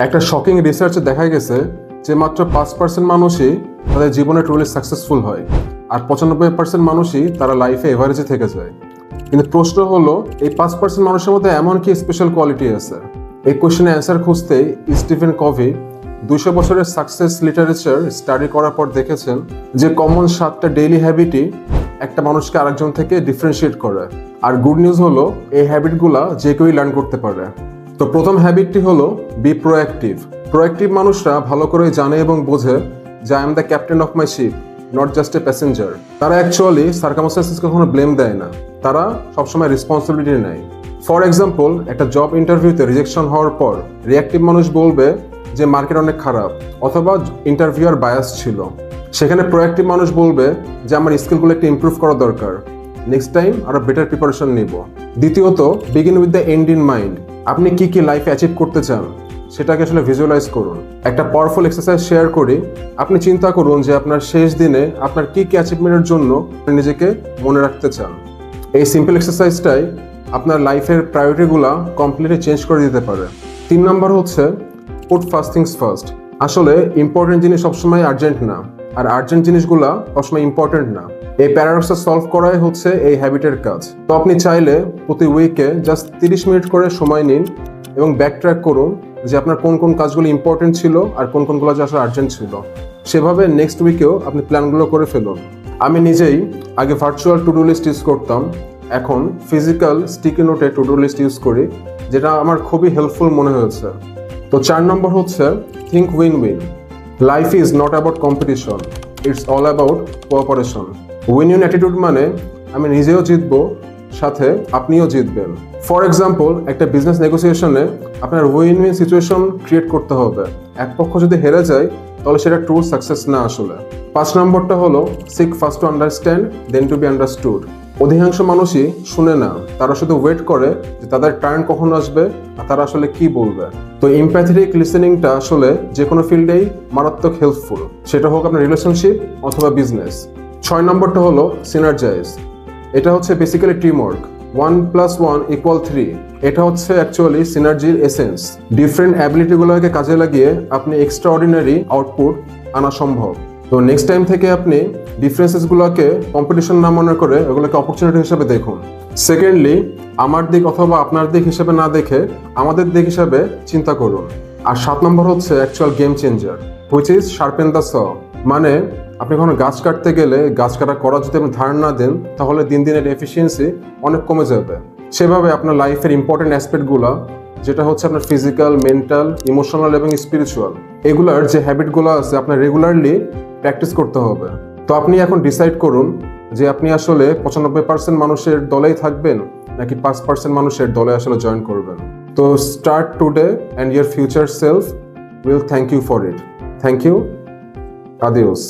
একটা শকিং রিসার্চে দেখা গেছে যে মাত্র 5% মানুষই তাদের জীবনে ট্রুলি সাকসেসফুল হয়, আর 95% মানুষই তারা লাইফে এভারেজে থেকে যায়। কিন্তু প্রশ্ন হলো, এই 5% মানুষের মধ্যে এমন কি স্পেশাল কোয়ালিটি আছে? এই কোশ্চেনের অ্যান্সার খুঁজতেই স্টিফেন কভি 200 বছরের সাকসেস লিটারেচার স্টাডি করার পর দেখেছেন যে কমন 7টা ডেইলি হ্যাবিটই একটা মানুষকে আরেকজন থেকে ডিফারেন্সিয়েট করে। আর গুড নিউজ হলো, এই হ্যাবিটগুলা যে কেউই লার্ন করতে পারে। তো প্রথম হ্যাবিটটি হলো বি প্রোঅ্যাক্টিভ। প্রোঅ্যাক্টিভ মানুষরা ভালো করে জানে এবং বোঝে যে I am the captain of my ship, not just a passenger. তারা অ্যাকচুয়ালি সার্কামস্ট্যান্সেসকে কখনো ব্লেম দেয় না, তারা সবসময় রেসপন্সিবিলিটি নেয়। ফর এক্সাম্পল, একটা জব ইন্টারভিউতে রিজেকশন হওয়ার পর রিঅ্যাক্টিভ মানুষ বলবে যে মার্কেট অনেক খারাপ, অথবা ইন্টারভিউয়ার বায়াস ছিল। সেখানে প্রোঅ্যাক্টিভ মানুষ বলবে যে আমার স্কিলগুলো একটু ইমপ্রুভ করা দরকার, নেক্সট টাইম আরো বেটার প্রিপারেশন নিব। দ্বিতীয়ত, begin with the end in mind. আপনি কি কি লাইফে অ্যাচিভ করতে চান সেটাকে আসলে ভিজুয়ালাইজ করুন। একটা পাওয়ারফুল এক্সারসাইজ শেয়ার করি। আপনি চিন্তা করুন যে আপনার শেষ দিনে আপনার কি কি অ্যাচিভমেন্টের জন্য নিজেকে মনে রাখতে চান। এই সিম্পল এক্সারসাইজটাই আপনার লাইফের প্রায়োরিটিগুলো কমপ্লিটলি চেঞ্জ করে দিতে পারে। 3 নম্বর হচ্ছে পুট ফার্স্ট থিংস ফার্স্ট। আসলে ইম্পর্টেন্ট জিনিস সবসময় আর্জেন্ট না, আর আর্জেন্ট জিনিসগুলা সবসময় ইম্পর্টেন্ট না। এই প্যারাডক্সটা সলভ করাই হচ্ছে এই হ্যাবিটের কাজ। তো আপনি চাইলে প্রতি উইকে জাস্ট 30 মিনিট করে সময় নিন এবং ব্যাক ট্র্যাক করুন যে আপনার কোন কোন কাজগুলো ইম্পর্টেন্ট ছিল আর কোন কোনগুলো যে আসলে আর্জেন্ট ছিল। সেভাবে নেক্সট উইকেও আপনি প্ল্যানগুলো করে ফেলুন। আমি নিজেই আগে virtual to do list use করতাম, এখন ফিজিক্যাল স্টিকি নোটে টু ডু লিস্ট ইউজ করি, যেটা আমার খুবই হেল্পফুল মনে হয়েছে। তো 4 নম্বর হচ্ছে think win win. Life is not about competition, it's all about cooperation. Win win attitude মানে আমি নিজেও জিতবো, সাথে আপনিও জিতবেন। ফর এক্সাম্পল, একটা বিজনেস নেগোসিয়েশনে আপনার উইন উইন সিচুয়েশন ক্রিয়েট করতে হবে। এক পক্ষ যদি হেরে যায় তাহলে সেটা ট্রু সাকসেস না আসলে। 5 নম্বরটা হলো seek first to understand then to be understood. অধিকাংশ মানুষই শুনে না, তারা শুধু ওয়েট করে যে তাদের টার্ন কখন আসবে আর তারা আসলে কি বলবে। তো এমপ্যাথেটিক লিসেনিংটা আসলে যে কোনো ফিল্ডেই মারাত্মক হেল্পফুল, সেটা হোক আপনার রিলেশনশিপ অথবা বিজনেস। 6 নম্বরটা হলো সিনার্জাইজ। এটা হচ্ছে বেসিক্যালি টিম ওয়ার্ক। 1 + 1 = 3। এটা হচ্ছে অ্যাকচুয়ালি সিনার্জির এসেন্স। ডিফারেন্ট অ্যাবিলিটিগুলোকে কাজে লাগিয়ে আপনি এক্সট্রা অর্ডিনারি আউটপুট আনা সম্ভব। তো নেক্সট টাইম থেকে আপনি ডিফারেন্সেসগুলোকে কম্পিটিশন না মনে করে ওগুলোকে অপরচুনিটি হিসেবে দেখুন। সেকেন্ডলি, আমার দিক অথবা আপনার দিক হিসেবে না দেখে আমাদের দিক হিসেবে চিন্তা করুন। আর 7 নম্বর হচ্ছে actual game changer, which is sharpen the saw. মানে আপনি কোনো গাছ কাটতে গেলে গাছ কাটা করা যদি আপনি ধার না দেন তাহলে দিন দিনের এফিসিয়েন্সি অনেক কমে যাবে। সেভাবে আপনার লাইফের ইম্পর্টেন্ট অ্যাসপেক্টগুলো, যেটা হচ্ছে আপনার ফিজিক্যাল, মেন্টাল, ইমোশনাল এবং স্পিরিচুয়াল, এগুলার যে হ্যাবিটগুলো আছে আপনার রেগুলারলি প্র্যাকটিস করতে হবে। তো আপনি এখন ডিসাইড করুন যে আপনি আসলে 95% মানুষের দলেই থাকবেন নাকি 5% মানুষের দলে আসলে জয়েন করবেন। তো start today and your future self will thank you for it. Thank you. Adios.